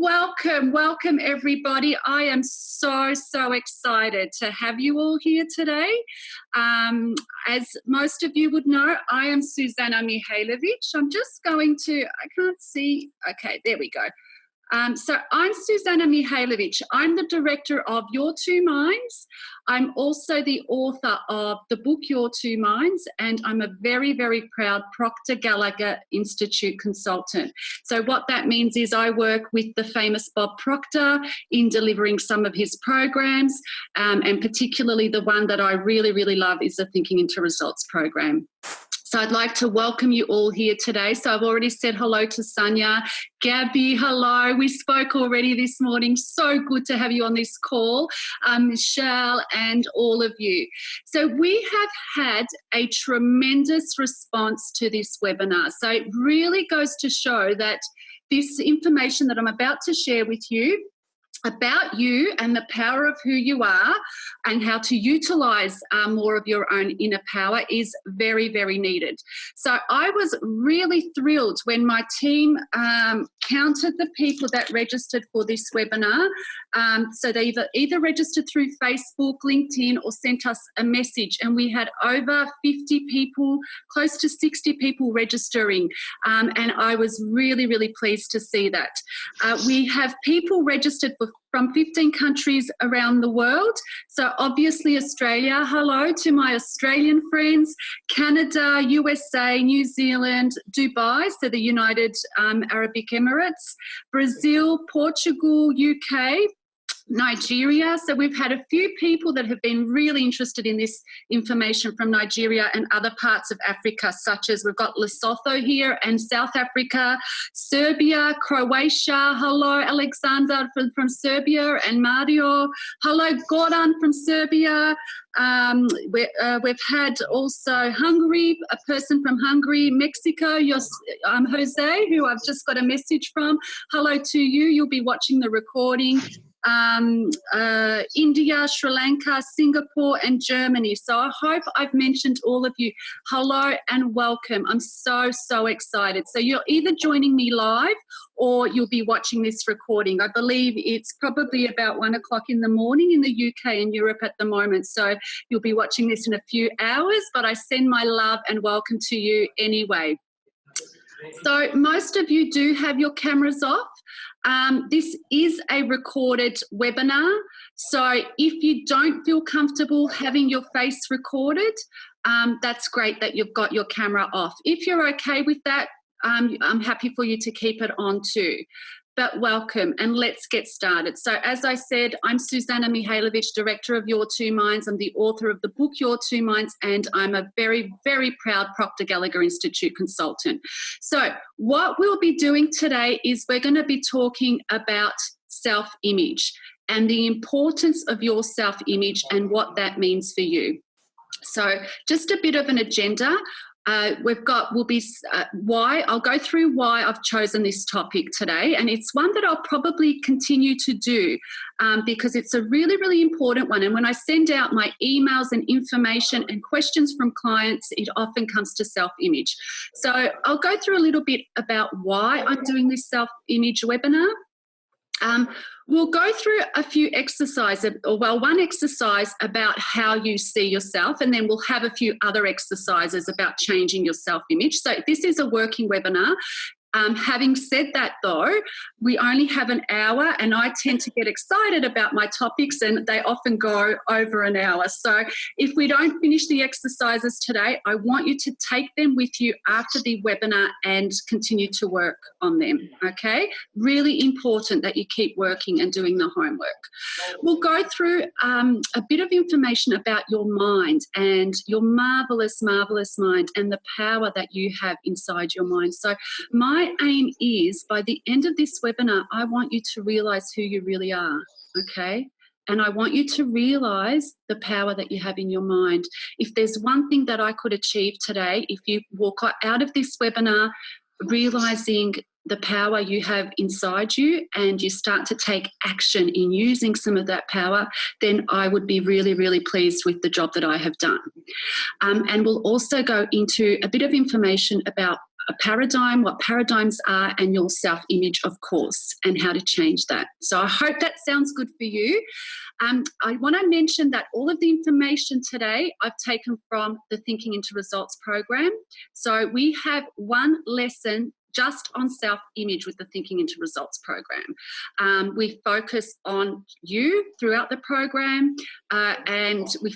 Welcome everybody. I am so excited to have you all here today. As most of you would know, I am Suzana Mihajlovic. I'm just going to, I can't see, okay, there we go. So I'm Suzana Mihajlovic. I'm the director of Your2Minds. I'm also the author of the book Your2Minds, and I'm a very proud Proctor Gallagher Institute consultant. So what that means is I work with the famous Bob Proctor in delivering some of his programs, and particularly the one that I really love is the Thinking into Results program. So I'd like to welcome you all here today. So I've already said hello to Sonia. Gabby, hello. We spoke already this morning. So good to have you on this call. Michelle and all of you. So we have had a tremendous response to this webinar. So it really goes to show that this information that I'm about to share with you about you and the power of who you are and how to utilize more of your own inner power is very needed. So I was really thrilled when my team counted the people that registered for this webinar. So they either registered through Facebook, LinkedIn, or sent us a message, and we had over 50 people, close to 60 people registering, and I was really pleased to see that. We have people registered from 15 countries around the world. So obviously Australia, hello to my Australian friends, Canada, USA, New Zealand, Dubai, so the United Arabic Emirates, Brazil, Portugal, UK, Nigeria. So we've had a few people that have been really interested in this information from Nigeria and other parts of Africa, such as we've got Lesotho here and South Africa, Serbia, Croatia. Hello, Alexander from Serbia, and Mario. Hello, Goran from Serbia. We've had also Hungary, a person from Hungary, Mexico, Jose, who I've just got a message from. Hello to you. You'll be watching the recording. India, Sri Lanka, Singapore, and Germany. So I hope I've mentioned all of you. Hello and welcome. I'm so excited. So you're either joining me live or you'll be watching this recording. I believe it's probably about 1 o'clock in the morning in the UK and Europe at the moment. So you'll be watching this in a few hours, but I send my love and welcome to you anyway. So most of you do have your cameras off. This is a recorded webinar. So if you don't feel comfortable having your face recorded, that's great that you've got your camera off. If you're okay with that, I'm happy for you to keep it on too. But welcome, and let's get started. So as I said, I'm Suzana Mihajlovic, director of Your2Minds. I'm the author of the book Your2Minds, and I'm a very proud Proctor Gallagher Institute consultant. So what we'll be doing today is we're going to be talking about self-image and the importance of your self-image and what that means for you. So just a bit of an agenda. I'll go through why I've chosen this topic today, and it's one that I'll probably continue to do because it's a really important one. And when I send out my emails and information and questions from clients, it often comes to self-image. So I'll go through a little bit about why I'm doing this self-image webinar. We'll go through a few exercises, one exercise about how you see yourself, and then we'll have a few other exercises about changing your self-image. So this is a working webinar. Having said that though, we only have an hour, and I tend to get excited about my topics and they often go over an hour. So if we don't finish the exercises today, I want you to take them with you after the webinar and continue to work on them, okay? Really important that you keep working and doing the homework. We'll go through a bit of information about your mind and your marvellous mind and the power that you have inside your mind. So my aim is, by the end of this webinar, I want you to realise who you really are, okay? And I want you to realise the power that you have in your mind. If there's one thing that I could achieve today, if you walk out of this webinar realising the power you have inside you and you start to take action in using some of that power, then I would be really pleased with the job that I have done. And we'll also go into a bit of information about a paradigm, what paradigms are, and your self-image, of course, and how to change that. So I hope that sounds good for you. I want to mention that all of the information today I've taken from the Thinking into Results program. So we have one lesson just on self-image with the Thinking into Results program. We focus on you throughout the program, and we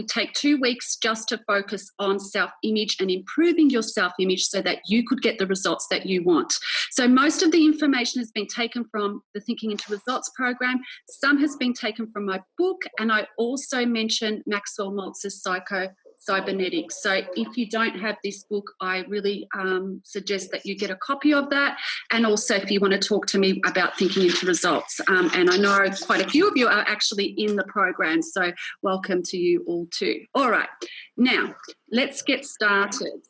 take 2 weeks just to focus on self-image and improving your self-image so that you could get the results that you want. So most of the information has been taken from the Thinking into Results program. Some has been taken from my book, and I also mentioned Maxwell Maltz's Cybernetics. So if you don't have this book, I really suggest that you get a copy of that. And also if you want to talk to me about Thinking into Results. And I know quite a few of you are actually in the program, so welcome to you all too. All right, now let's get started.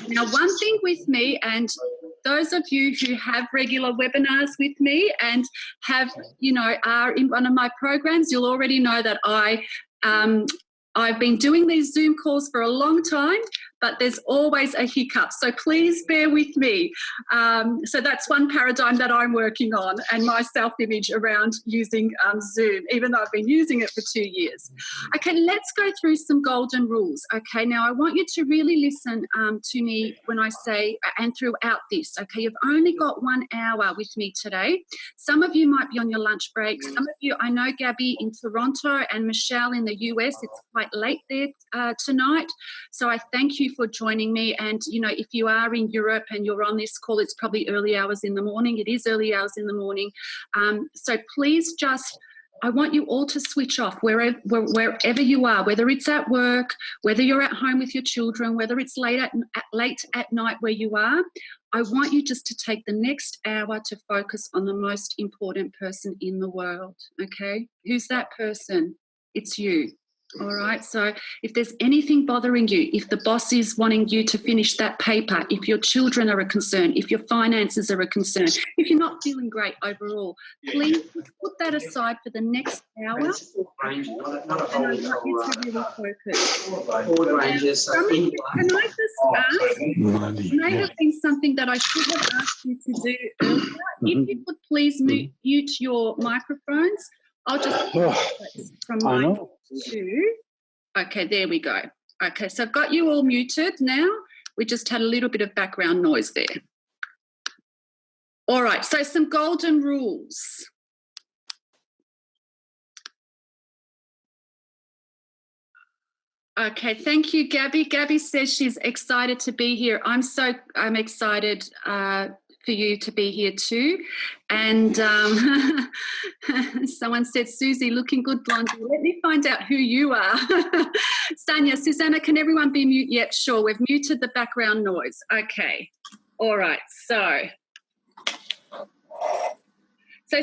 Now, one thing with me, and those of you who have regular webinars with me and have, are in one of my programs, you'll already know that I've been doing these Zoom calls for a long time, but there's always a hiccup. So please bear with me. So that's one paradigm that I'm working on, and my self-image around using Zoom, even though I've been using it for 2 years. Okay, let's go through some golden rules. Okay, now I want you to really listen to me when I say, and throughout this, okay, you've only got 1 hour with me today. Some of you might be on your lunch break. Some of you, I know Gabby in Toronto and Michelle in the US, it's quite late there tonight. So I thank you for joining me. And, if you are in Europe and you're on this call, it's probably early hours in the morning. It is early hours in the morning. So please I want you all to switch off wherever you are, whether it's at work, whether you're at home with your children, whether it's late at night where you are. I want you just to take the next hour to focus on the most important person in the world, okay? Who's that person? It's you. All right, so if there's anything bothering you, if the boss is wanting you to finish that paper, if your children are a concern, if your finances are a concern, if you're not feeling great overall, please put that aside for the next hour. And I want you to really focus. Can I just ask, it may have been something that I should have asked you to do earlier. If you could please mute your microphones. I'll just from mine to. Okay, there we go. Okay, so I've got you all muted now. We just had a little bit of background noise there. All right, so some golden rules. Okay, thank you, Gabby. Gabby says she's excited to be here. I'm excited for you to be here too. And someone said, Susie, looking good, Blondie. Let me find out who you are. Sanya, Suzana, can everyone be mute? Yep, sure. We've muted the background noise. Okay. All right. So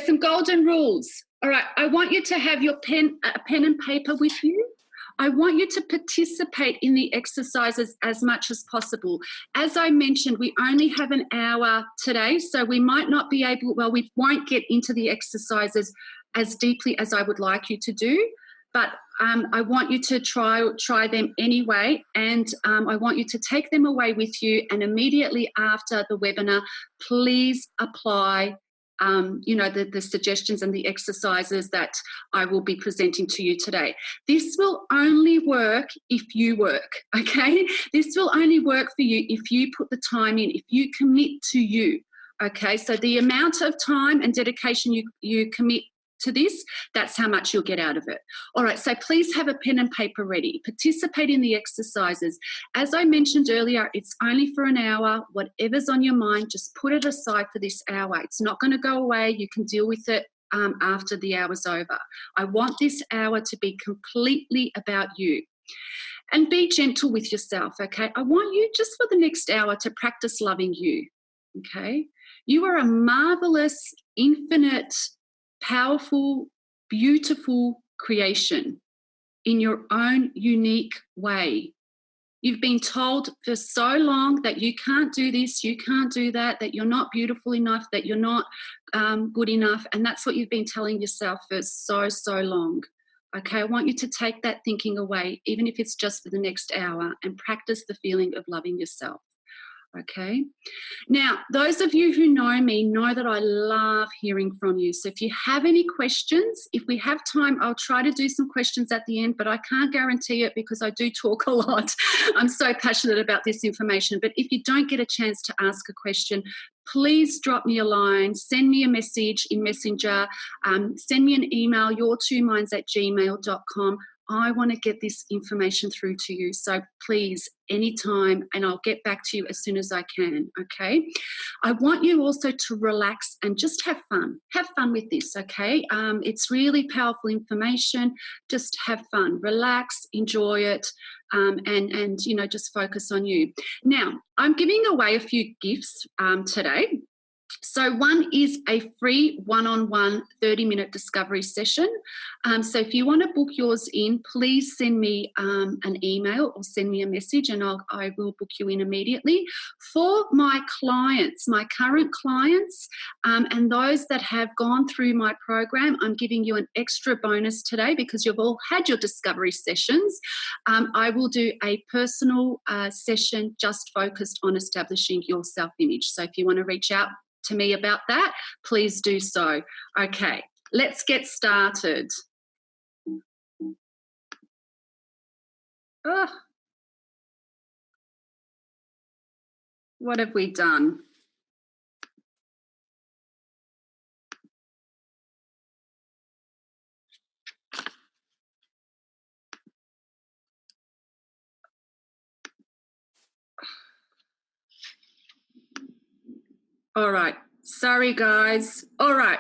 some golden rules. All right. I want you to have your pen and paper with you. I want you to participate in the exercises as much as possible. As I mentioned, we only have an hour today, so we might not be able, we won't get into the exercises as deeply as I would like you to do, but I want you to try them anyway, and I want you to take them away with you, and immediately after the webinar, please apply the suggestions and the exercises that I will be presenting to you today. This will only work if you work, okay? This will only work for you if you put the time in, if you commit to you, okay? So the amount of time and dedication you commit to this, that's how much you'll get out of it. All right, so please have a pen and paper ready. Participate in the exercises. As I mentioned earlier, it's only for an hour. Whatever's on your mind, just put it aside for this hour. It's not going to go away. You can deal with it after the hour's over. I want this hour to be completely about you. And be gentle with yourself, okay? I want you just for the next hour to practice loving you, okay? You are a marvelous, infinite, powerful, beautiful creation in your own unique way. You've been told for so long that you can't do this, you can't do that, that you're not beautiful enough, that you're not good enough, and that's what you've been telling yourself for so long. Okay, I want you to take that thinking away, even if it's just for the next hour, and practice the feeling of loving yourself. okay? Now, those of you who know me know that I love hearing from you. So if you have any questions, if we have time, I'll try to do some questions at the end, but I can't guarantee it because I do talk a lot. I'm so passionate about this information. But if you don't get a chance to ask a question, please drop me a line, send me a message in Messenger, send me an email, your2minds@gmail.com. I want to get this information through to you. So please, anytime, and I'll get back to you as soon as I can, okay? I want you also to relax and just have fun. Have fun with this, okay? It's really powerful information. Just have fun. Relax, enjoy it, and you know, just focus on you. Now, I'm giving away a few gifts today. So one is a free one-on-one 30-minute discovery session. So if you want to book yours in, please send me an email or send me a message and I will book you in immediately. For my clients, my current clients, and those that have gone through my program, I'm giving you an extra bonus today because you've all had your discovery sessions. I will do a personal session just focused on establishing your self-image. So if you want to reach out to me about that, please do so. Okay, let's get started. Oh, what have we done? All right. Sorry, guys. All right.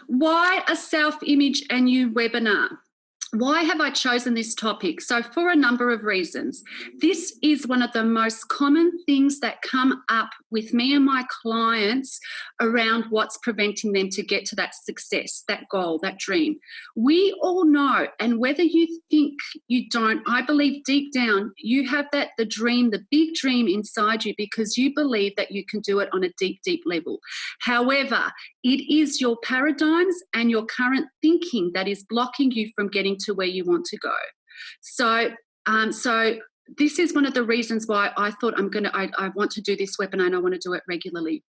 Why a self-image and you webinar? Why have I chosen this topic? So for a number of reasons. This is one of the most common things that come up with me and my clients around what's preventing them to get to that success, that goal, that dream. We all know, and whether you think you don't, I believe deep down you have the dream, the big dream inside you because you believe that you can do it on a deep, deep level. However, it is your paradigms and your current thinking that is blocking you from getting to where you want to go. So this is one of the reasons why I thought I want to do this webinar and I want to do it regularly.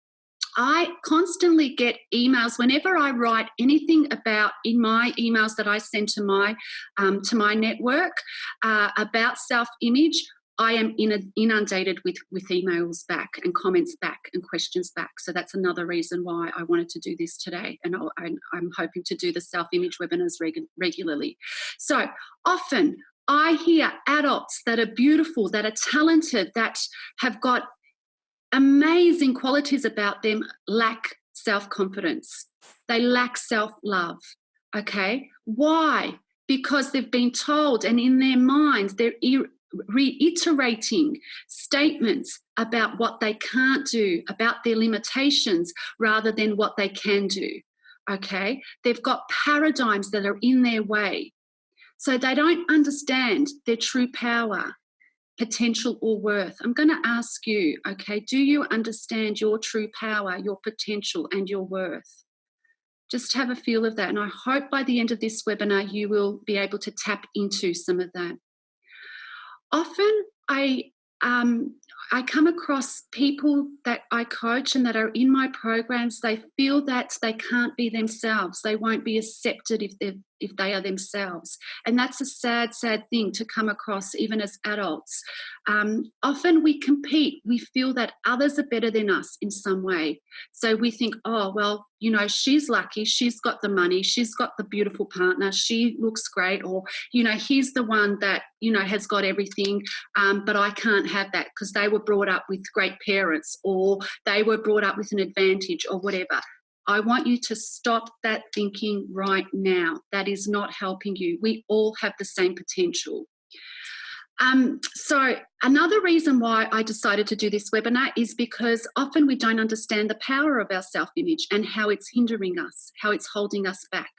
I constantly get emails whenever I write anything about in my emails that I send to my network about self-image. I am inundated with emails back and comments back and questions back. So that's another reason why I wanted to do this today. And I'm hoping to do the self-image webinars regularly. So often I hear adults that are beautiful, that are talented, that have got amazing qualities about them lack self-confidence. They lack self-love. Okay? Why? Because they've been told, and in their minds, they're reiterating statements about what they can't do, about their limitations, rather than what they can do. Okay? They've got paradigms that are in their way. So they don't understand their true power, potential, or worth. I'm going to ask you, okay, do you understand your true power, your potential, and your worth? Just have a feel of that. And I hope by the end of this webinar, you will be able to tap into some of that. Often I come across people that I coach and that are in my programs. They feel that they can't be themselves. They won't be accepted if they are themselves. And that's a sad, sad thing to come across even as adults. Often we compete. We feel that others are better than us in some way. So we think, oh, well, you know, she's lucky. She's got the money. She's got the beautiful partner. She looks great. Or, you know, he's the one that, you know, has got everything, but I can't have that because they were brought up with great parents or they were brought up with an advantage or whatever. I want you to stop that thinking right now. That is not helping you. We all have the same potential. So another reason why I decided to do this webinar is because often we don't understand the power of our self-image and how it's hindering us, how it's holding us back.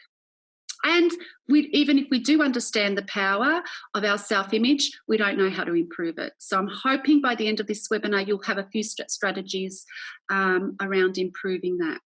And even if we do understand the power of our self-image, we don't know how to improve it. So I'm hoping by the end of this webinar, you'll have a few strategies around improving that.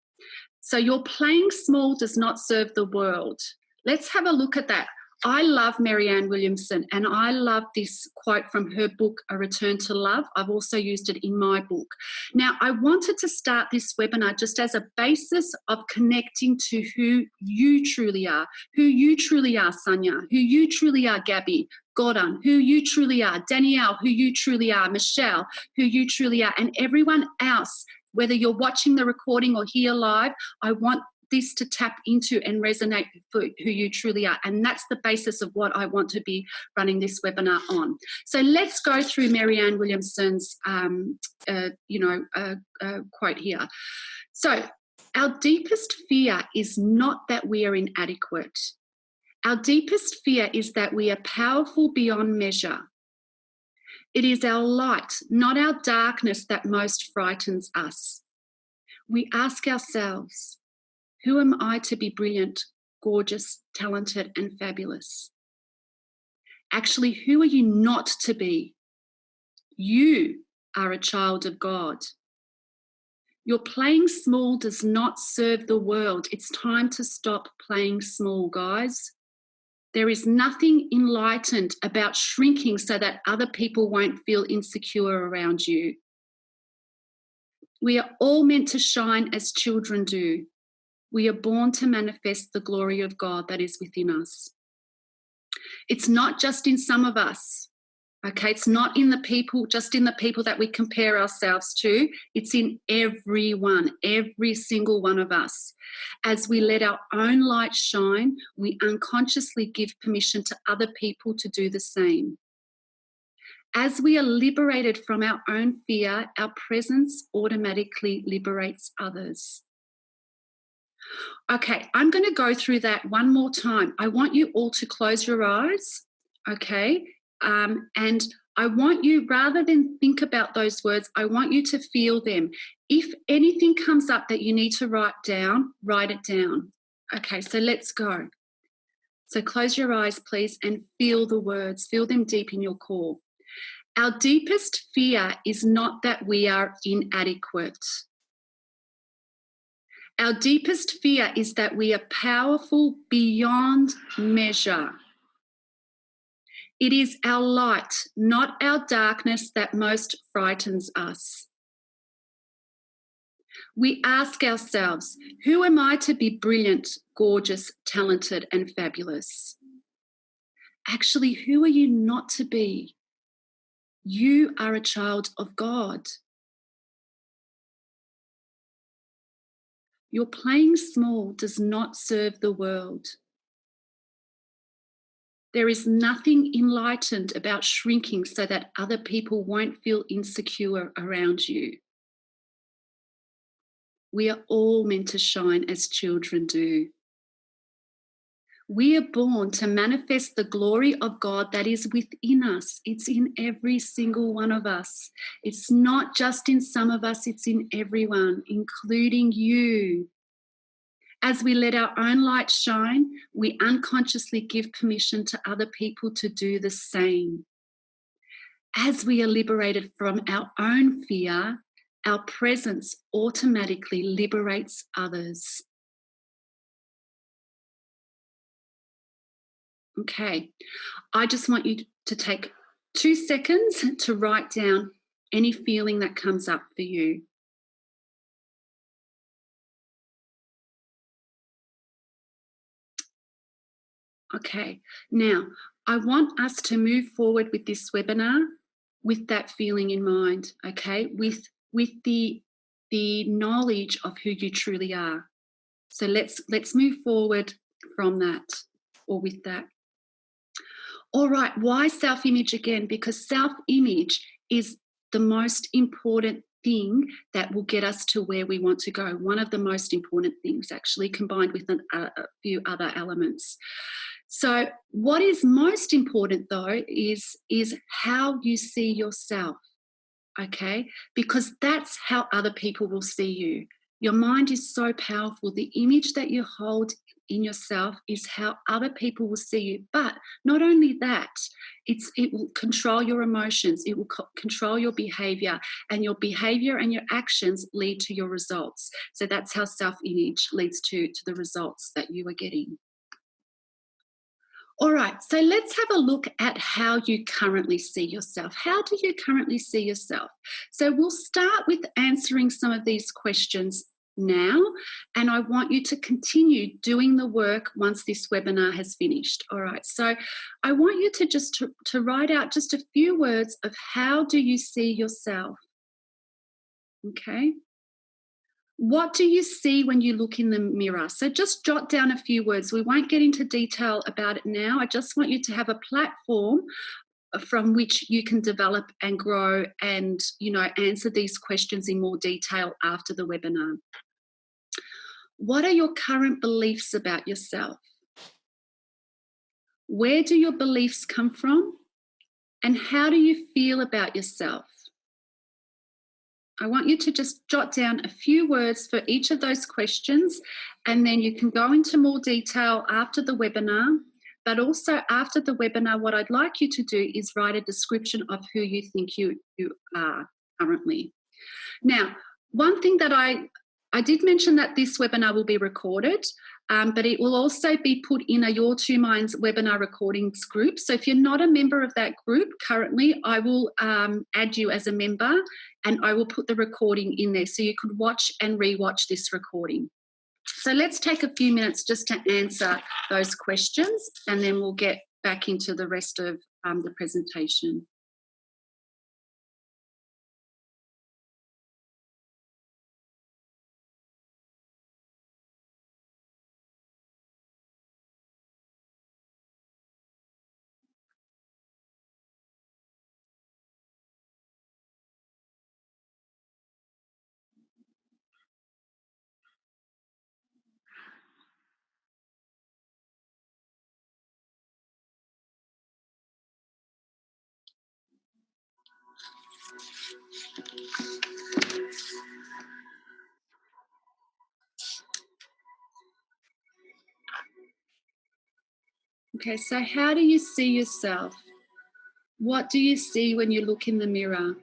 So your playing small does not serve the world. Let's have a look at that. I love Marianne Williamson, and I love this quote from her book, A Return to Love. I've also used it in my book. Now, I wanted to start this webinar just as a basis of connecting to who you truly are, Sonia, who you truly are, Gabby, Gordon, who you truly are, Danielle, who you truly are, Michelle, who you truly are, and everyone else, whether you're watching the recording or here live. I want this to tap into and resonate with who you truly are. And that's the basis of what I want to be running this webinar on. So let's go through Marianne Williamson's quote here. So our deepest fear is not that we are inadequate. Our deepest fear is that we are powerful beyond measure. It is our light, not our darkness, that most frightens us. We ask ourselves, who am I to be brilliant, gorgeous, talented, and fabulous? Actually, who are you not to be? You are a child of God. Your playing small does not serve the world. It's time to stop playing small, guys. There is nothing enlightened about shrinking so that other people won't feel insecure around you. We are all meant to shine as children do. We are born to manifest the glory of God that is within us. It's not just in some of us, okay? It's not in the people, just in the people that we compare ourselves to. It's in everyone, every single one of us. As we let our own light shine, we unconsciously give permission to other people to do the same. As we are liberated from our own fear, our presence automatically liberates others. Okay, I'm going to go through that one more time. I want you all to close your eyes, okay? And I want you, rather than think about those words, I want you to feel them. If anything comes up that you need to write it down. Okay, so let's go. So close your eyes, please, and feel the words. Feel them deep in your core. Our deepest fear is not that we are inadequate. Our deepest fear is that we are powerful beyond measure. It is our light, not our darkness, that most frightens us. We ask ourselves, who am I to be brilliant, gorgeous, talented, and fabulous? Actually, who are you not to be? You are a child of God. Your playing small does not serve the world. There is nothing enlightened about shrinking so that other people won't feel insecure around you. We are all meant to shine as children do. We are born to manifest the glory of God that is within us. It's in every single one of us. It's not just in some of us, it's in everyone, including you. As we let our own light shine, we unconsciously give permission to other people to do the same. As we are liberated from our own fear, our presence automatically liberates others. Okay, I just want you to take 2 seconds to write down any feeling that comes up for you. Okay, now I want us to move forward with this webinar with that feeling in mind, okay, with the knowledge of who you truly are. So let's move forward from that, or with that. All right, why self-image again? Because self-image is the most important thing that will get us to where we want to go. One of the most important things, actually, combined with a few other elements. So what is most important, though, is how you see yourself, okay? Because that's how other people will see you. Your mind is so powerful. The image that you hold in yourself is how other people will see you. But not only that, it will control your emotions. It will control your behavior, and your behavior and your actions lead to your results. So that's how self-image leads to the results that you are getting. All right, so let's have a look at how you currently see yourself. How do you currently see yourself? So we'll start with answering some of these questions now, and I want you to continue doing the work once this webinar has finished. All right, so I want you to just to write out just a few words of how do you see yourself, okay? What do you see when you look in the mirror? So just jot down a few words. We won't get into detail about it now. I just want you to have a platform from which you can develop and grow and, answer these questions in more detail after the webinar. What are your current beliefs about yourself? Where do your beliefs come from? And how do you feel about yourself? I want you to just jot down a few words for each of those questions, and then you can go into more detail after the webinar. But also after the webinar, what I'd like you to do is write a description of who you think you are currently. Now, one thing that I did mention that this webinar will be recorded, but it will also be put in a Your2Minds webinar recordings group. So if you're not a member of that group currently, I will add you as a member, and I will put the recording in there so you could watch and rewatch this recording. So let's take a few minutes just to answer those questions, and then we'll get back into the rest of the presentation. Okay, so how do you see yourself? What do you see when you look in the mirror?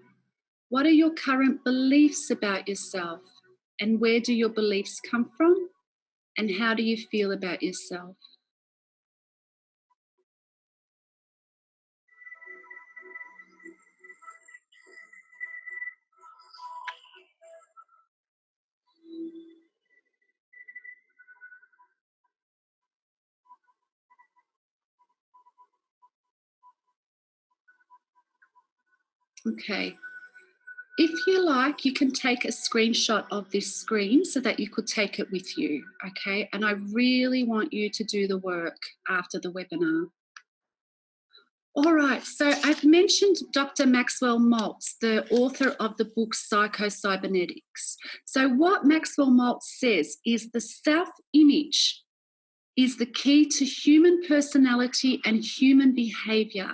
What are your current beliefs about yourself? And where do your beliefs come from? And how do you feel about yourself? Okay. If you like, you can take a screenshot of this screen so that you could take it with you, okay? And I really want you to do the work after the webinar. All right, so I've mentioned Dr. Maxwell Maltz, the author of the book Psycho-Cybernetics. So what Maxwell Maltz says is the self-image is the key to human personality and human behaviour.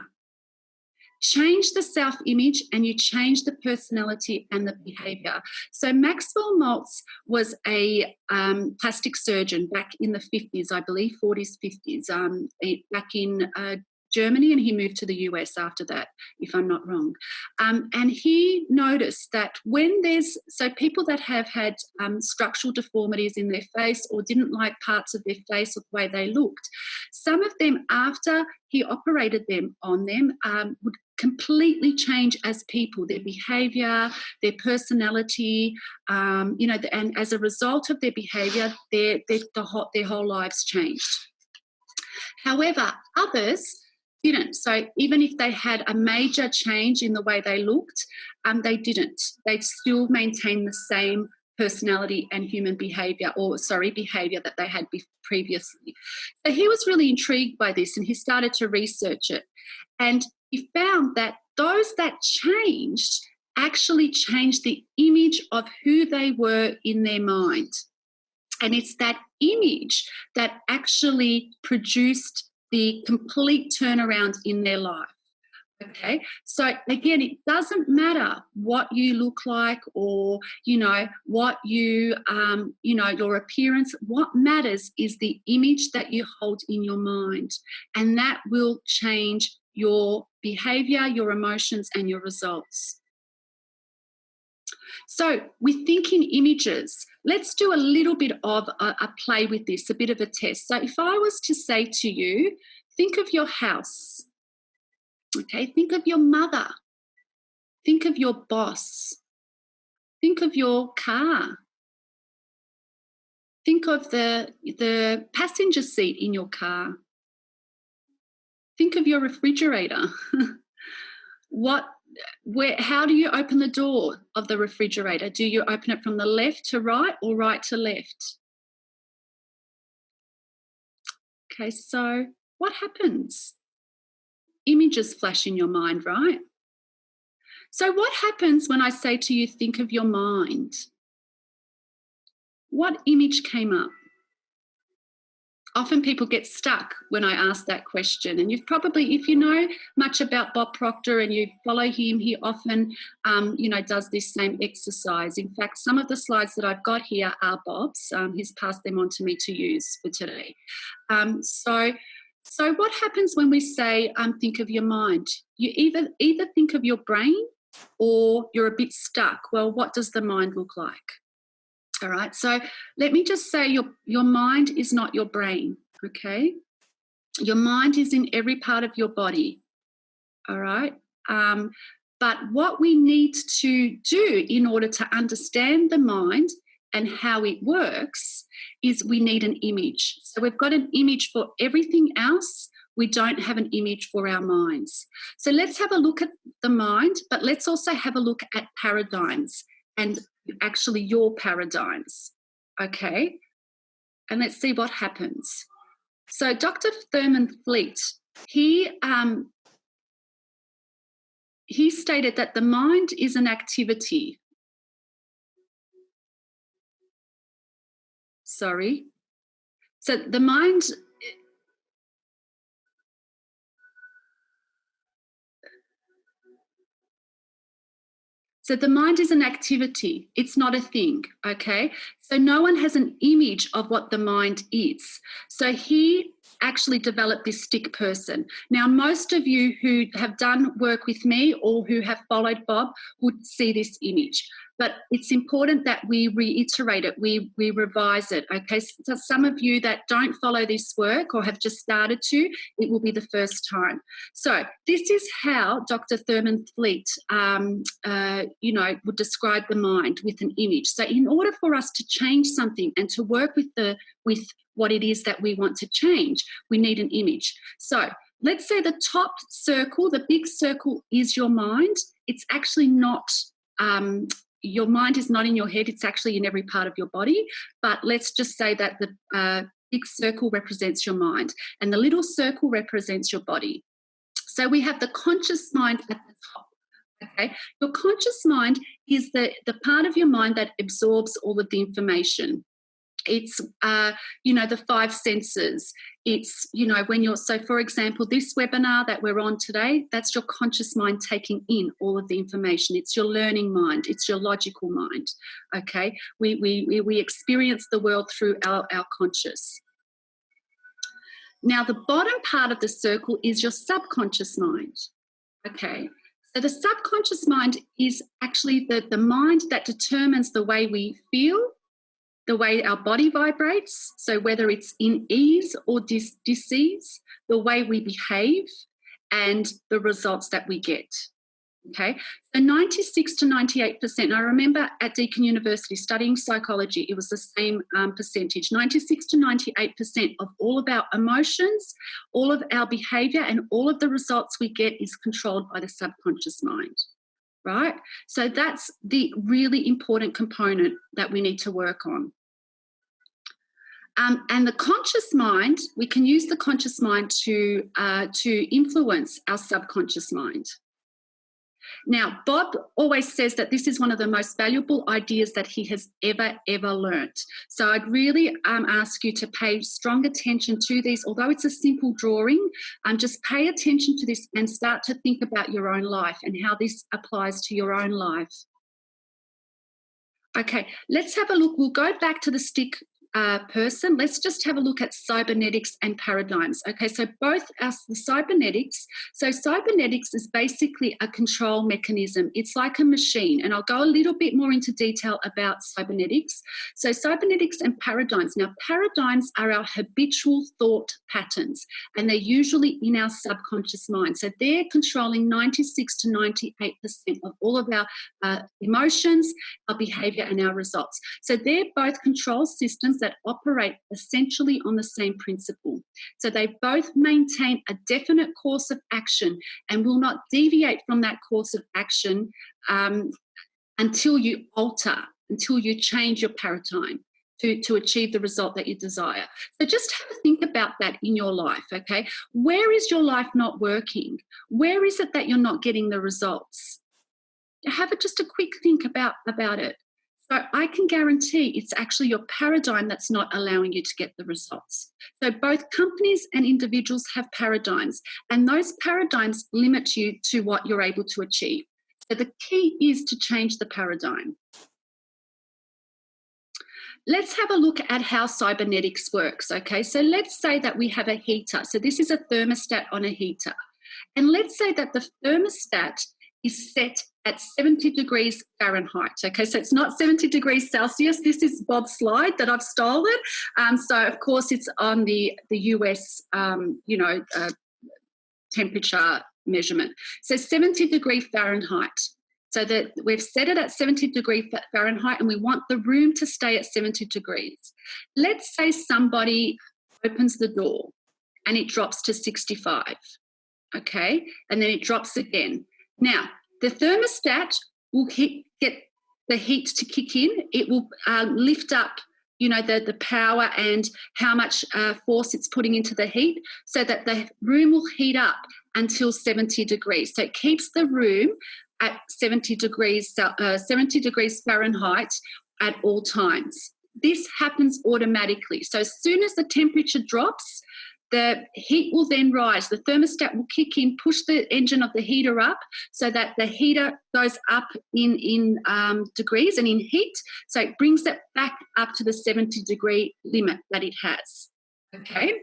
Change the self-image and you change the personality and the behaviour. So Maxwell Maltz was a plastic surgeon back in the 50s, I believe, 40s, 50s, back in Germany, and he moved to the US after that, if I'm not wrong. And he noticed that when so people that have had structural deformities in their face or didn't like parts of their face or the way they looked, some of them, after he operated on them, would completely change as people, their behaviour, their personality, and as a result of their behaviour, their whole lives changed. However, others didn't. So even if they had a major change in the way they looked, they didn't. They still maintained the same personality and human behaviour, behaviour that they had previously. So he was really intrigued by this, and he started to research it. And he found that those that changed actually changed the image of who they were in their mind. And it's that image that actually produced the complete turnaround in their life. Okay, so again, it doesn't matter what you look like or, what you, your appearance. What matters is the image that you hold in your mind, and that will change your behavior, your emotions, and your results. So with thinking images, let's do a little bit of a play with this, a bit of a test. So if I was to say to you, Think of your house. Okay, think of your mother. Think of your boss. Think of your car. Think of the passenger seat in your car. Think of your refrigerator. How do you open the door of the refrigerator? Do you open it from the left to right or right to left? Okay, so what happens? Images flash in your mind, right? So what happens when I say to you, think of your mind? What image came up? Often people get stuck when I ask that question. And you've probably, if you know much about Bob Proctor and you follow him, he often, does this same exercise. In fact, some of the slides that I've got here are Bob's. He's passed them on to me to use for today. So what happens when we say, think of your mind? You either think of your brain or you're a bit stuck. Well, what does the mind look like? All right, so let me just say your mind is not your brain, okay? Your mind is in every part of your body, all right? But what we need to do in order to understand the mind and how it works is we need an image. So we've got an image for everything else. We don't have an image for our minds. So let's have a look at the mind, but let's also have a look at paradigms and actually your paradigms, okay? And let's see what happens. So Dr. Thurman Fleet, he stated that the mind is an activity. Sorry. So the mind... So the mind is an activity. It's not a thing, okay? So no one has an image of what the mind is. So he actually developed this stick person. Now, most of you who have done work with me or who have followed Bob would see this image. But it's important that we reiterate it, we revise it, okay? So some of you that don't follow this work or have just started to, it will be the first time. So this is how Dr. Thurman Fleet, would describe the mind with an image. So in order for us to change something and to work with what it is that we want to change, we need an image. So let's say the top circle, the big circle is your mind. It's actually not... your mind is not in your head, it's actually in every part of your body. But let's just say that the big circle represents your mind and the little circle represents your body. So we have the conscious mind at the top, okay? Your conscious mind is the part of your mind that absorbs all of the information. It's, the five senses. It's, when you're, so for example, this webinar that we're on today, that's your conscious mind taking in all of the information. It's your learning mind. It's your logical mind, okay? We experience the world through our conscious. Now, the bottom part of the circle is your subconscious mind, okay? So the subconscious mind is actually the mind that determines the way we feel, the way our body vibrates, so whether it's in ease or dis-ease, the way we behave, and the results that we get, okay? So 96 to 98%, I remember at Deakin University studying psychology, it was the same percentage, 96 to 98% of all of our emotions, all of our behaviour, and all of the results we get is controlled by the subconscious mind. Right? So that's the really important component that we need to work on. And the conscious mind, we can use the conscious mind to influence our subconscious mind. Now, Bob always says that this is one of the most valuable ideas that he has ever learnt. So I'd really ask you to pay strong attention to these. Although it's a simple drawing, just pay attention to this and start to think about your own life and how this applies to your own life. Okay, let's have a look. We'll go back to the stick person, let's just have a look at cybernetics and paradigms. Okay, so both the cybernetics. So cybernetics is basically a control mechanism. It's like a machine, and I'll go a little bit more into detail about cybernetics. So cybernetics and paradigms. Now, paradigms are our habitual thought patterns, and they're usually in our subconscious mind. So they're controlling 96 to 98% of all of our emotions, our behaviour, and our results. So they're both control systems that operate essentially on the same principle. So they both maintain a definite course of action and will not deviate from that course of action until you alter, until you change your paradigm to achieve the result that you desire. So just have a think about that in your life, okay? Where is your life not working? Where is it that you're not getting the results? Have just a quick think about it. So I can guarantee it's actually your paradigm that's not allowing you to get the results. So both companies and individuals have paradigms, and those paradigms limit you to what you're able to achieve. So the key is to change the paradigm. Let's have a look at how cybernetics works, okay? So let's say that we have a heater. So this is a thermostat on a heater. And let's say that the thermostat is set at 70 degrees Fahrenheit. Okay, so it's not 70 degrees Celsius. This is Bob's slide that I've stolen. So, of course, it's on the US, temperature measurement. So 70 degree Fahrenheit. So that we've set it at 70 degree Fahrenheit and we want the room to stay at 70 degrees. Let's say somebody opens the door and it drops to 65, okay, and then it drops again. Now, the thermostat will get the heat to kick in. It will lift up, the power and how much force it's putting into the heat so that the room will heat up until 70 degrees. So it keeps the room at 70 degrees Fahrenheit at all times. This happens automatically. So as soon as the temperature drops, the heat will then rise. The thermostat will kick in, push the engine of the heater up so that the heater goes up in degrees and in heat. So it brings it back up to the 70 degree limit that it has. Okay.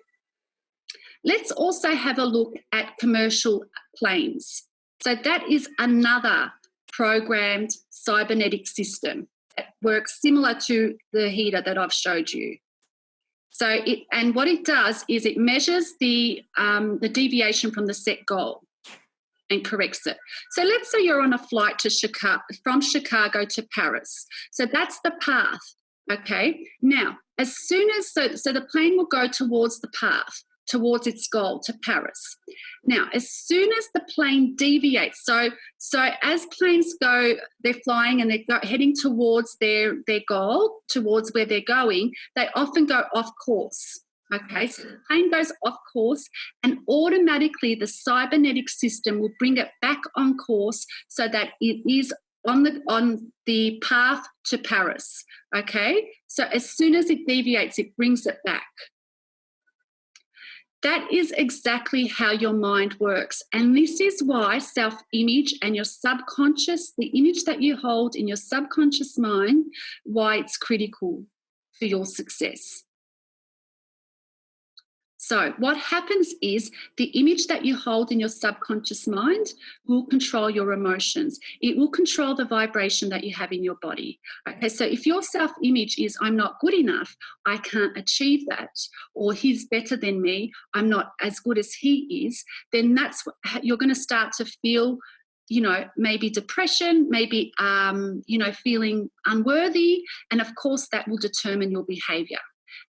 Let's also have a look at commercial planes. So that is another programmed cybernetic system that works similar to the heater that I've showed you. So what it does is it measures the deviation from the set goal and corrects it. So let's say you're on a flight to from Chicago to Paris. So that's the path, okay? Now, as soon as so the plane will go towards the path, towards its goal, to Paris. Now, as soon as the plane deviates, so as planes go, they're flying and they're heading towards their goal, towards where they're going, they often go off course. Okay, so the plane goes off course and automatically the cybernetic system will bring it back on course so that it is on the path to Paris. Okay, so as soon as it deviates, it brings it back. That is exactly how your mind works. And this is why self-image and your subconscious, the image that you hold in your subconscious mind, why it's critical for your success. So what happens is the image that you hold in your subconscious mind will control your emotions. It will control the vibration that you have in your body. Okay, so if your self-image is I'm not good enough, I can't achieve that, or he's better than me, I'm not as good as he is, then that's what you're going to start to feel, maybe depression, maybe, feeling unworthy. And of course, that will determine your behavior.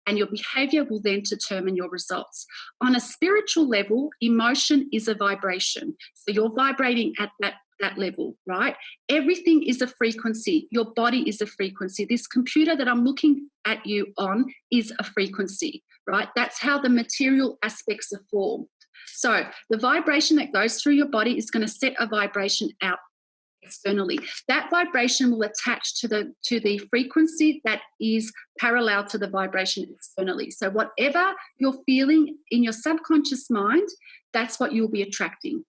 And your behavior will then determine your results. On a spiritual level, emotion is a vibration. So you're vibrating at that level, right? Everything is a frequency. Your body is a frequency. This computer that I'm looking at you on is a frequency, right? That's how the material aspects are formed. So the vibration that goes through your body is going to set a vibration out externally. That vibration will attach to the frequency that is parallel to the vibration externally. So whatever you're feeling in your subconscious mind, that's what you'll be attracting.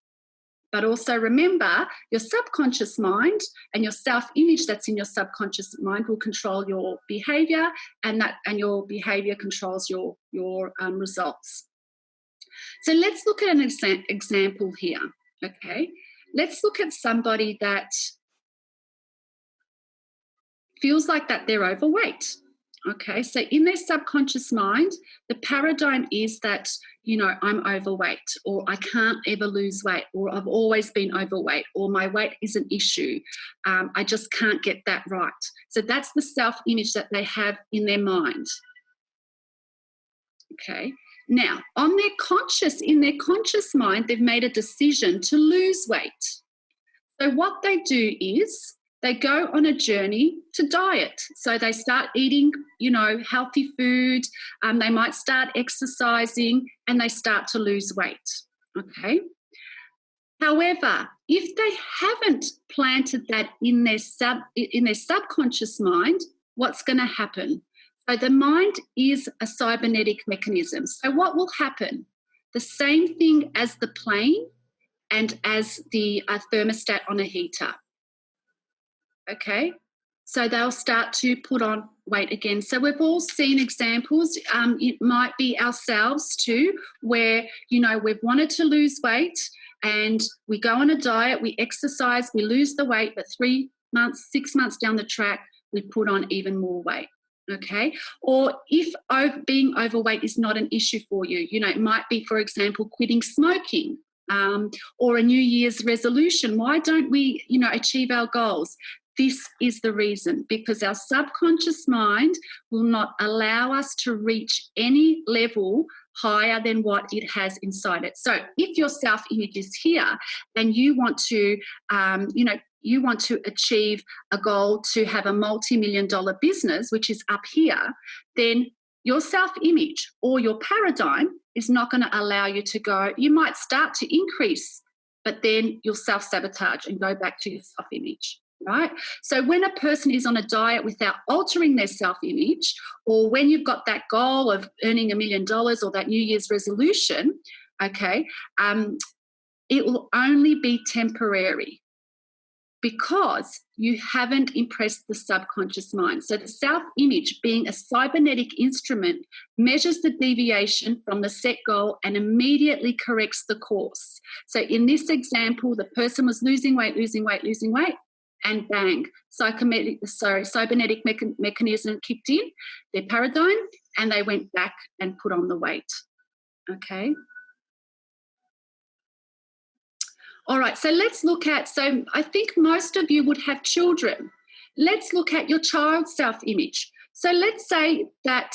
But also remember, your subconscious mind and your self-image that's in your subconscious mind will control your behaviour, and your behaviour controls your results. So let's look at an example here, okay? Let's look at somebody that feels like that they're overweight. Okay, so in their subconscious mind, the paradigm is that, you know, I'm overweight, or I can't ever lose weight, or I've always been overweight, or my weight is an issue. I just can't get that right. So that's the self-image that they have in their mind. Okay, now in their conscious mind, they've made a decision to lose weight. So what they do is they go on a journey to diet. So they start eating, you know, healthy food. They might start exercising, and they start to lose weight. Okay. However, if they haven't planted that in their subconscious mind, what's going to happen? So the mind is a cybernetic mechanism. So what will happen? The same thing as the plane and as the thermostat on a heater. Okay, so they'll start to put on weight again. So we've all seen examples. It might be ourselves too, where, you know, we've wanted to lose weight and we go on a diet, we exercise, we lose the weight, but 3 months, 6 months down the track, we put on even more weight. Okay, or if being overweight is not an issue for you, you know, it might be, for example, quitting smoking. Or a New Year's resolution. Why don't we, you know, achieve our goals? This is the reason, because our subconscious mind will not allow us to reach any level higher than what it has inside it. So if your self-image is here and you want to, you want to achieve a goal to have a multi-million-dollar business, which is up here, then your self-image or your paradigm is not going to allow you to go. You might start to increase, but then you'll self-sabotage and go back to your self-image, right? So when a person is on a diet without altering their self-image, or when you've got that goal of earning $1 million or that New Year's resolution, okay, it will only be temporary, because you haven't impressed the subconscious mind. So the self-image, being a cybernetic instrument, measures the deviation from the set goal and immediately corrects the course. So in this example, the person was losing weight, and bang, cybernetic mechanism kicked in, their paradigm, and they went back and put on the weight. Okay. All right, so let's look at, so I think most of you would have children. Let's look at your child's self-image. So let's say that,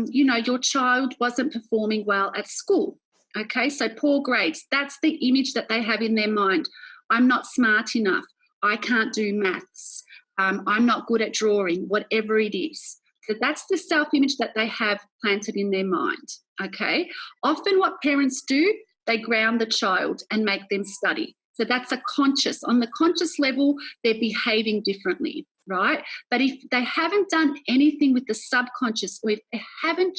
you know, your child wasn't performing well at school. Okay, so poor grades. That's the image that they have in their mind. I'm not smart enough. I can't do maths. I'm not good at drawing, whatever it is. So that's the self-image that they have planted in their mind. Okay, often what parents do, they ground the child and make them study. So that's a conscious. On the conscious level, they're behaving differently, right? But if they haven't done anything with the subconscious, or if they haven't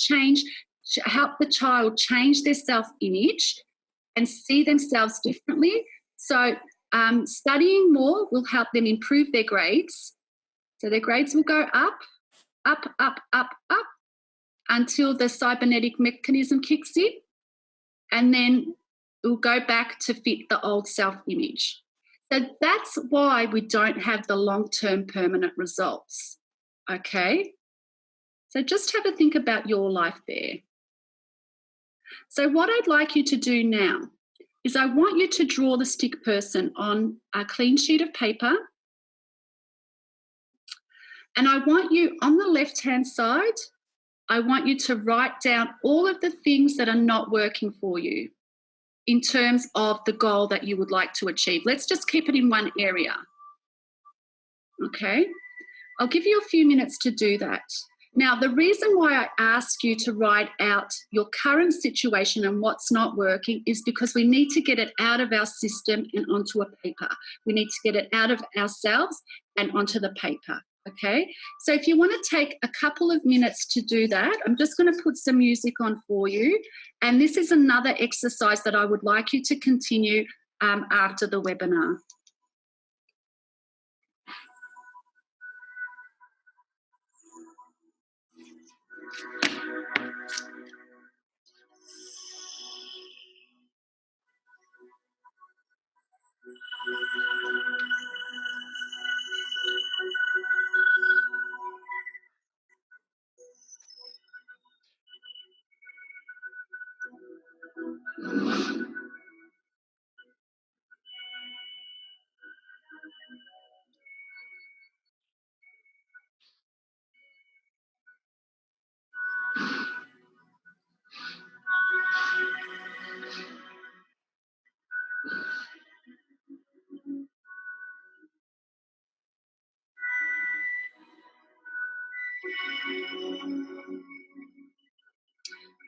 helped the child change their self-image and see themselves differently, so studying more will help them improve their grades. So their grades will go up, until the cybernetic mechanism kicks in. And then it will go back to fit the old self-image. So that's why we don't have the long-term permanent results, okay? So just have a think about your life there. So what I'd like you to do now is I want you to draw the stick person on a clean sheet of paper, and I want you, on the left-hand side, I want you to write down all of the things that are not working for you in terms of the goal that you would like to achieve. Let's just keep it in one area. Okay? I'll give you a few minutes to do that. Now, the reason why I ask you to write out your current situation and what's not working is because we need to get it out of our system and onto a paper. We need to get it out of ourselves and onto the paper. Okay, so if you want to take a couple of minutes to do that, I'm just going to put some music on for you. And this is another exercise that I would like you to continue after the webinar.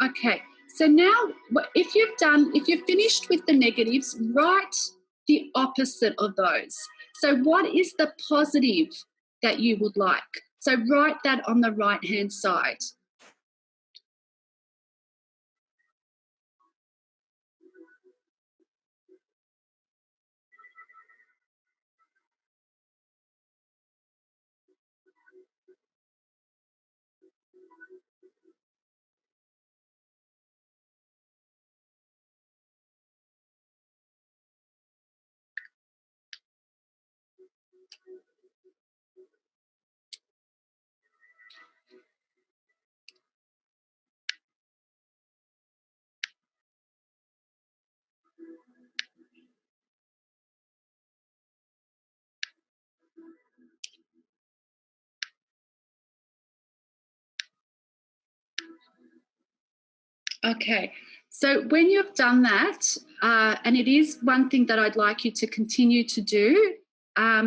Okay, so now if you've finished with the negatives, write the opposite of those. So what is the positive that you would like? So write that on the right-hand side. Okay, so when you've done that, and it is one thing that I'd like you to continue to do, I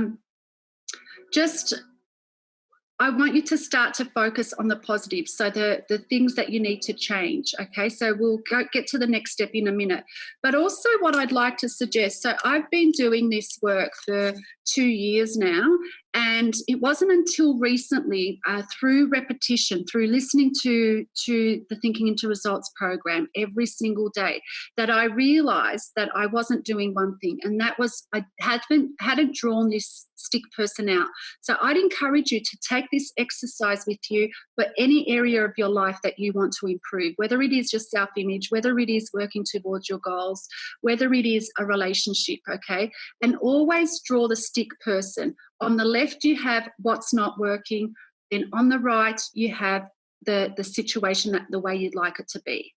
want you to start to focus on the positives, so the things that you need to change, okay? So we'll get to the next step in a minute. But also what I'd like to suggest, so I've been doing this work for 2 years now, and it wasn't until recently, through repetition, through listening to the Thinking into Results program every single day, that I realised that I wasn't doing one thing, and that was I hadn't drawn this stick person out. So I'd encourage you to take this exercise with you for any area of your life that you want to improve, whether it is your self-image, whether it is working towards your goals, whether it is a relationship, okay? And always draw the stick person. On the left, you have what's not working. Then on the right, you have the situation, that the way you'd like it to be.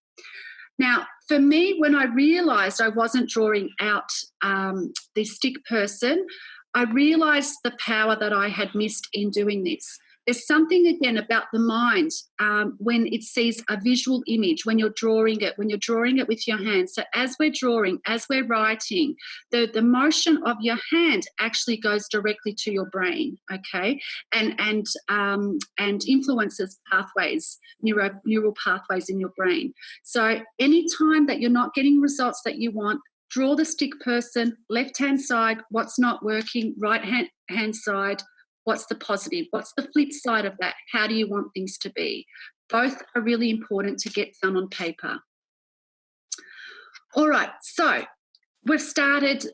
Now, for me, when I realised I wasn't drawing out the stick person, I realised the power that I had missed in doing this. There's something, again, about the mind when it sees a visual image, when you're drawing it with your hands. So as we're drawing, as we're writing, the motion of your hand actually goes directly to your brain, okay, and influences pathways, neural pathways in your brain. So any time that you're not getting results that you want, draw the stick person, left-hand side, what's not working, right-hand side, what's the positive? What's the flip side of that? How do you want things to be? Both are really important to get done on paper. All right, so we've started.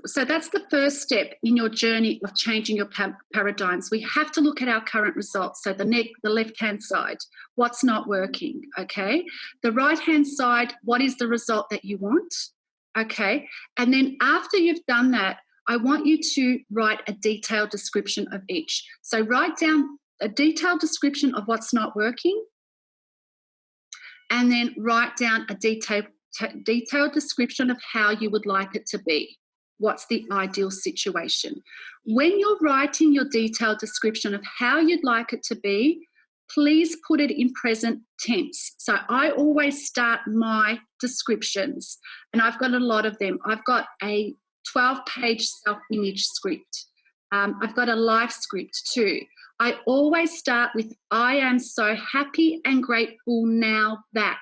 So that's the first step in your journey of changing your paradigms. We have to look at our current results. So the left-hand side, what's not working, okay? The right-hand side, what is the result that you want, okay? And then after you've done that, I want you to write a detailed description of each. So write down a detailed description of what's not working, and then write down a detailed description of how you would like it to be. What's the ideal situation? When you're writing your detailed description of how you'd like it to be, please put it in present tense. So I always start my descriptions, and I've got a lot of them. I've got a 12-page self-image script. I've got a life script too. I always start with, I am so happy and grateful now that,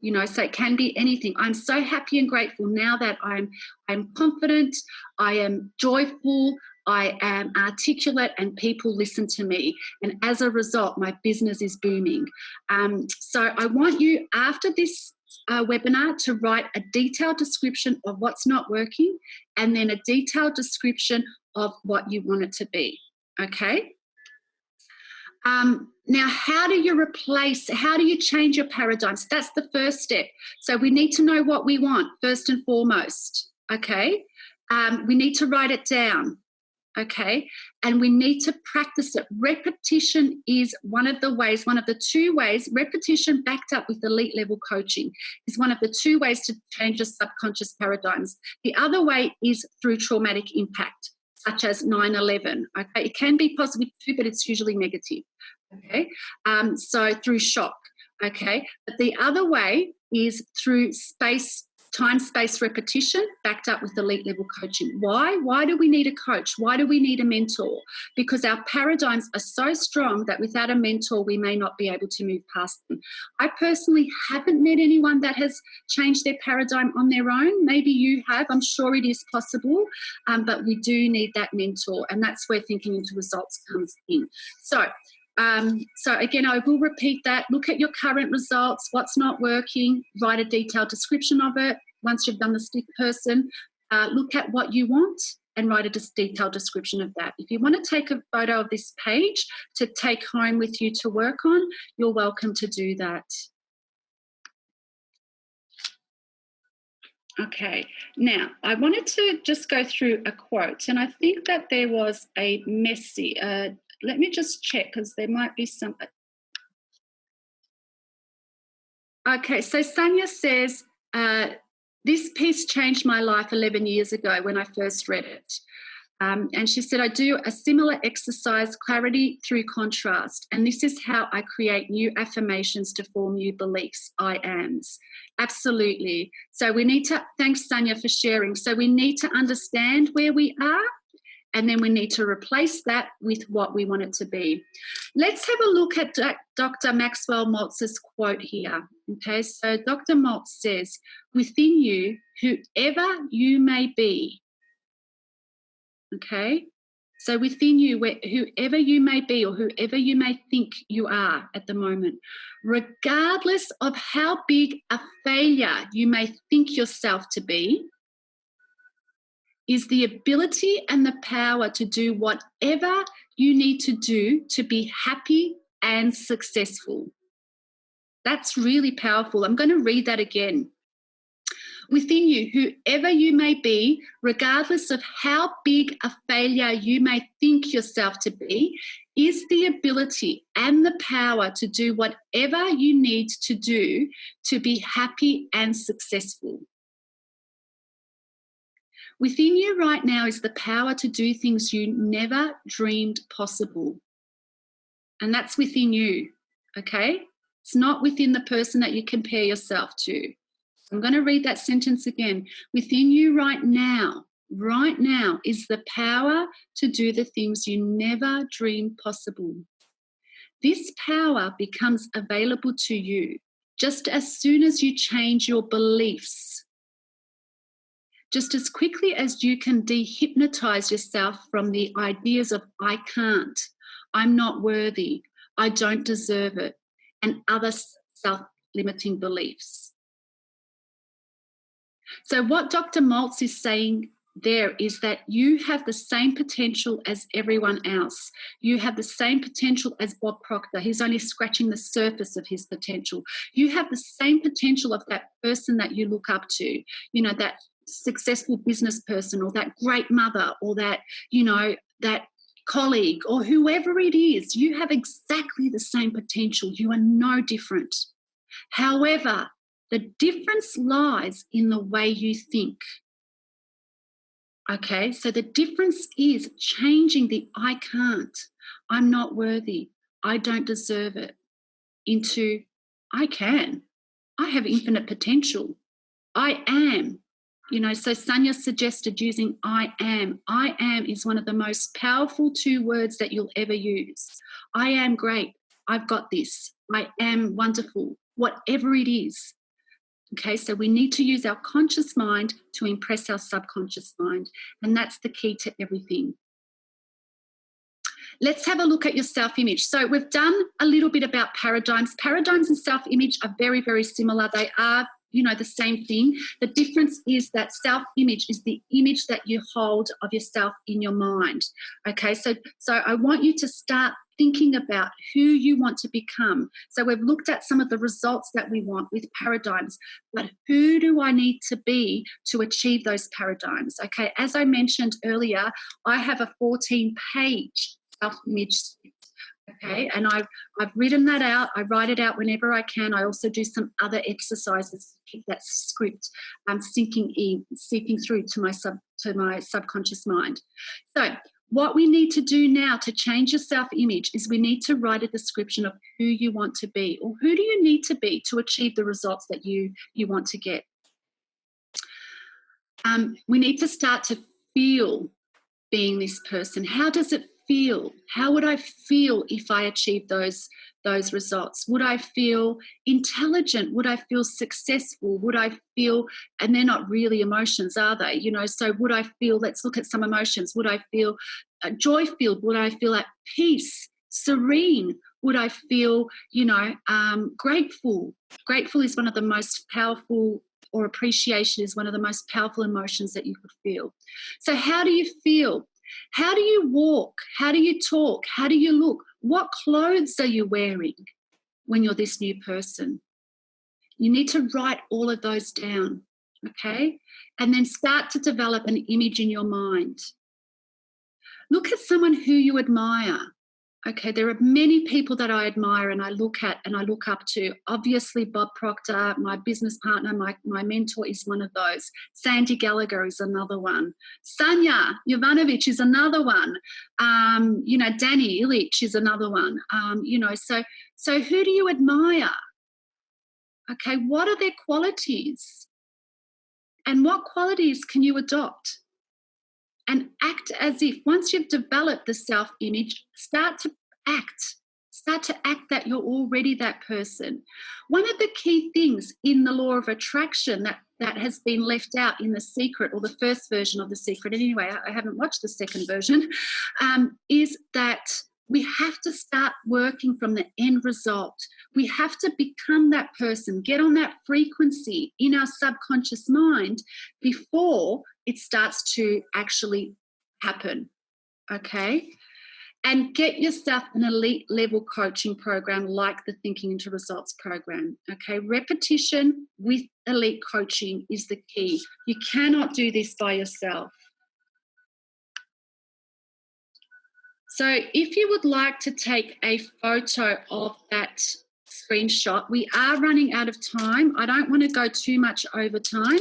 so it can be anything. I'm so happy and grateful now that I'm confident, I am joyful, I am articulate, and people listen to me. And as a result, my business is booming. So I want you, after this webinar to write a detailed description of what's not working and then a detailed description of what you want it to be, okay? Now, how do you change your paradigms? That's the first step. So we need to know what we want first and foremost, okay? We need to write it down, okay? And we need to practice it. Repetition is one of the two ways, repetition backed up with elite level coaching is one of the two ways to change your subconscious paradigms. The other way is through traumatic impact, such as 9/11, okay? It can be positive too, but it's usually negative, okay? So through shock, okay? But the other way is through time-space repetition backed up with elite level coaching. Why? Why do we need a coach? Why do we need a mentor? Because our paradigms are so strong that without a mentor, we may not be able to move past them. I personally haven't met anyone that has changed their paradigm on their own. Maybe you have. I'm sure it is possible, but we do need that mentor, and that's where thinking into results comes in. So again, I will repeat that. Look at your current results, what's not working, write a detailed description of it. Once you've done the stick person, look at what you want and write a detailed description of that. If you want to take a photo of this page to take home with you to work on, you're welcome to do that. Okay, now I wanted to just go through a quote, and I think that there was a messy. Let me just check because there might be some. Okay, so Sonia says, this piece changed my life 11 years ago when I first read it. And she said, I do a similar exercise, clarity through contrast. And this is how I create new affirmations to form new beliefs, I ams. Absolutely. So we need to, thanks Sonia for sharing. So we need to understand where we are, and then we need to replace that with what we want it to be. Let's have a look at Dr. Maxwell Maltz's quote here. Okay, so Dr. Maltz says, within you, whoever you may be, okay, so within you, whoever you may be or whoever you may think you are at the moment, regardless of how big a failure you may think yourself to be, is the ability and the power to do whatever you need to do to be happy and successful. That's really powerful. I'm going to read that again. Within you, whoever you may be, regardless of how big a failure you may think yourself to be, is the ability and the power to do whatever you need to do to be happy and successful. Within you right now is the power to do things you never dreamed possible. And that's within you, okay? It's not within the person that you compare yourself to. I'm going to read that sentence again. Within you right now is the power to do the things you never dreamed possible. This power becomes available to you just as soon as you change your beliefs. Just as quickly as you can dehypnotize yourself from the ideas of I can't, I'm not worthy, I don't deserve it, and other self-limiting beliefs. So what Dr. Maltz is saying there is that you have the same potential as everyone else. You have the same potential as Bob Proctor. He's only scratching the surface of his potential. You have the same potential of that person that you look up to, you know, that successful business person or that great mother or that, you know, that colleague or whoever it is. You have exactly the same potential. You are no different. However, the difference lies in the way you think. Okay, so the difference is changing the I can't, I'm not worthy, I don't deserve it, into I can, I have infinite potential, I am. You know, so Sonia suggested using I am. I am is one of the most powerful 2 words that you'll ever use. I am great, I've got this, I am wonderful, whatever it is. Okay, so we need to use our conscious mind to impress our subconscious mind, and that's the key to everything. Let's have a look at your self-image. So we've done a little bit about paradigms. Paradigms and self-image are very, very similar. They are the same thing. The difference is that self-image is the image that you hold of yourself in your mind. Okay, so I want you to start thinking about who you want to become. So we've looked at some of the results that we want with paradigms, but who do I need to be to achieve those paradigms? Okay, as I mentioned earlier, I have a 14-page self-image script. Okay, and I've written that out. I write it out whenever I can. I also do some other exercises to keep that script seeping through to my subconscious mind. So what we need to do now to change your self-image is we need to write a description of who you want to be, or who do you need to be to achieve the results that you want to get. We need to start to feel being this person. How does it feel? How would I feel if I achieved those results? Would I feel intelligent? Would I feel successful? Would I feel, and they're not really emotions, are they? So would I feel, let's look at some emotions. Would I feel joy-filled? Would I feel at peace, serene? Would I feel, grateful? Grateful is one of the most powerful, or appreciation is one of the most powerful emotions that you could feel. So how do you feel? How do you walk? How do you talk? How do you look? What clothes are you wearing when you're this new person? You need to write all of those down, okay? And then start to develop an image in your mind. Look at someone who you admire. Okay, there are many people that I admire and I look at and I look up to. Obviously, Bob Proctor, my business partner, my mentor, is one of those. Sandy Gallagher is another one. Sanja Jovanovic is another one. Danny Illich is another one. So who do you admire? Okay, what are their qualities? And what qualities can you adopt? And act as if, once you've developed the self-image, start to act that you're already that person. One of the key things in the law of attraction that has been left out in The Secret, or the first version of The Secret anyway, I haven't watched the second version, is that we have to start working from the end result. We have to become that person, get on that frequency in our subconscious mind before it starts to actually happen, okay? And get yourself an elite level coaching program like the Thinking into Results program, okay? Repetition with elite coaching is the key. You cannot do this by yourself. So if you would like to take a photo of that screenshot, we are running out of time. I don't want to go too much over time.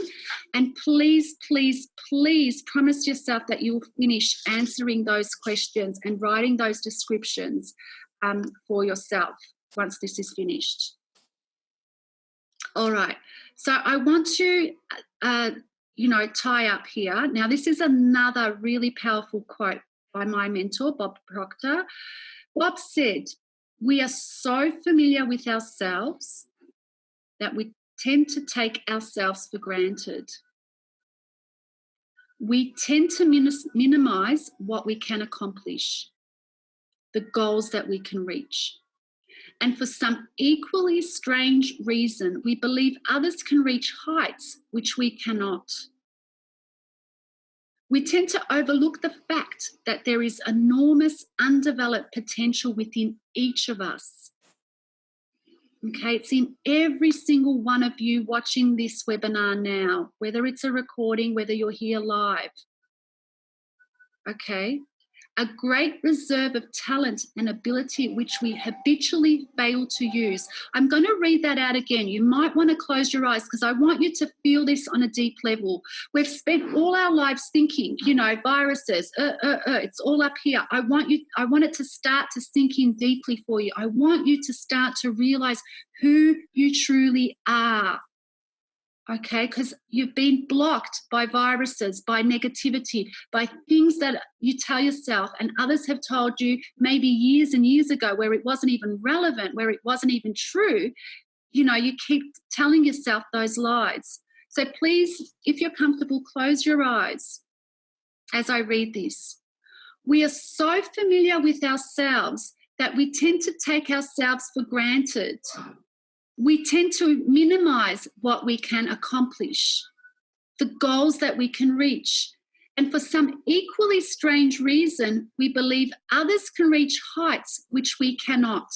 And please, please, please promise yourself that you'll finish answering those questions and writing those descriptions for yourself once this is finished. All right. So I want to, tie up here. Now, this is another really powerful quote by my mentor, Bob Proctor. Bob said, "We are so familiar with ourselves that we tend to take ourselves for granted. We tend to minimize what we can accomplish, the goals that we can reach. And for some equally strange reason, we believe others can reach heights which we cannot. We tend to overlook the fact that there is enormous undeveloped potential within each of us. Okay, it's in every single one of you watching this webinar now, whether it's a recording, whether you're here live. Okay, a great reserve of talent and ability which we habitually fail to use. I'm going to read that out again. You might want to close your eyes because I want you to feel this on a deep level. We've spent all our lives thinking, viruses, it's all up here. I want it to start to sink in deeply for you. I want you to start to realize who you truly are. Okay, because you've been blocked by viruses, by negativity, by things that you tell yourself and others have told you maybe years and years ago where it wasn't even relevant, where it wasn't even true. You keep telling yourself those lies. So please, if you're comfortable, close your eyes as I read this. We are so familiar with ourselves that we tend to take ourselves for granted. We tend to minimize what we can accomplish, the goals that we can reach. And for some equally strange reason, we believe others can reach heights which we cannot.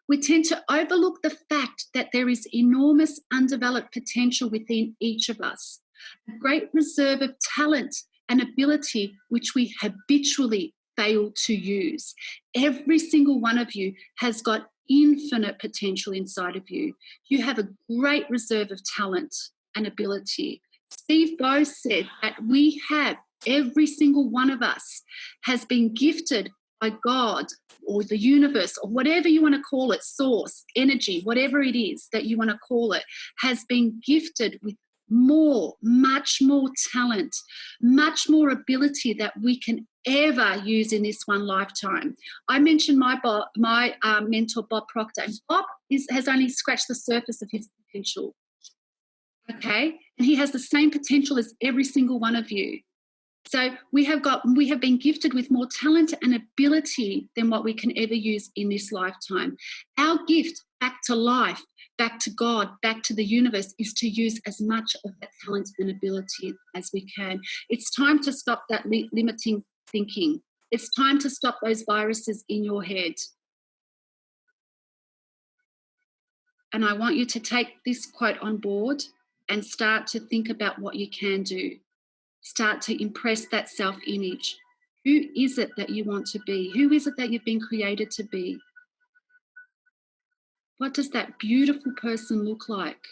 We tend to overlook the fact that there is enormous undeveloped potential within each of us, a great reserve of talent and ability which we habitually fail to use. Every single one of you has got infinite potential inside of you. You have a great reserve of talent and ability. Steve Bowe said that we have, every single one of us has been gifted by God or the universe or whatever you want to call it, source, energy, whatever it is that you want to call it, has been gifted with much more talent, much more ability that we can ever use in this one lifetime. I mentioned my mentor, Bob Proctor, and Bob has only scratched the surface of his potential. Okay, and he has the same potential as every single one of you. So we have been gifted with more talent and ability than what we can ever use in this lifetime. Our gift back to life, back to God, back to the universe is to use as much of that talent and ability as we can. It's time to stop that limiting thinking. It's time to stop those viruses in your head. And I want you to take this quote on board and start to think about what you can do. Start to impress that self-image. Who is it that you want to be? Who is it that you've been created to be? What does that beautiful person look like?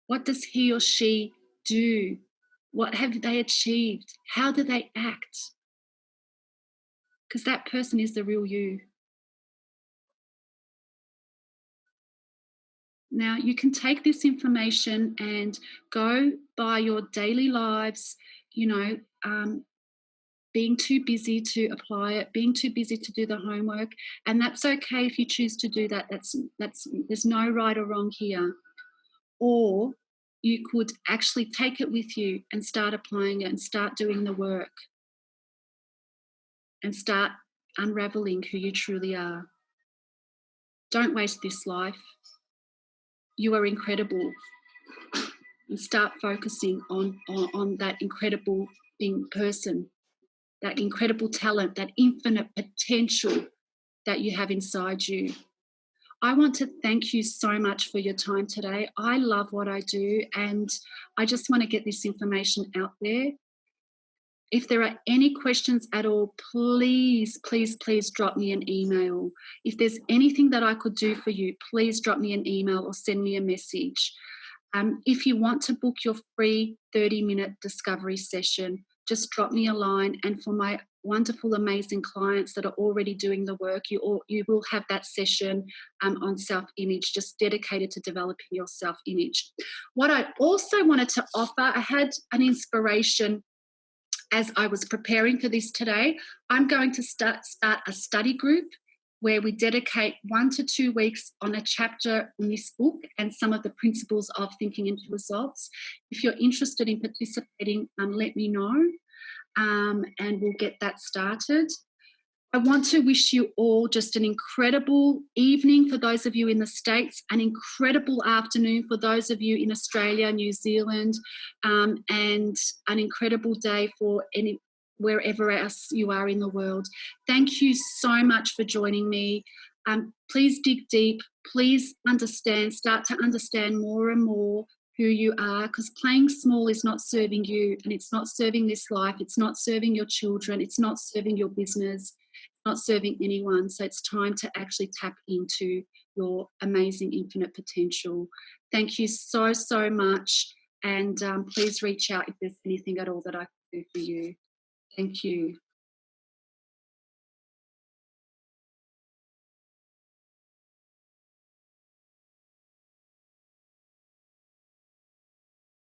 What does he or she do? What have they achieved? How do they act? Because that person is the real you. Now, you can take this information and go by your daily lives, being too busy to apply it, being too busy to do the homework, and that's okay if you choose to do that. There's no right or wrong here. Or you could actually take it with you and start applying it and start doing the work and start unraveling who you truly are. Don't waste this life. You are incredible. And start focusing on that incredible person, that incredible talent, that infinite potential that you have inside you. I want to thank you so much for your time today. I love what I do, and I just want to get this information out there. If there are any questions at all, please drop me an email. If there's anything that I could do for you, please drop me an email or send me a message. If you want to book your free 30-minute discovery session, just drop me a line. And for my wonderful, amazing clients that are already doing the work, you will have that session on self-image, just dedicated to developing your self-image. What I also wanted to offer, I had an inspiration as I was preparing for this today. I'm going to start a study group where we dedicate 1 to 2 weeks on a chapter in this book and some of the principles of thinking into results. If you're interested in participating, let me know, and we'll get that started. I want to wish you all just an incredible evening for those of you in the States, an incredible afternoon for those of you in Australia, New Zealand, and an incredible day for wherever else you are in the world. Thank you so much for joining me. Please dig deep. Please start to understand more and more who you are, because playing small is not serving you, and it's not serving this life. It's not serving your children. It's not serving your business. It's not serving anyone. So it's time to actually tap into your amazing infinite potential. Thank you so, so much. And please reach out if there's anything at all that I can do for you. Thank you.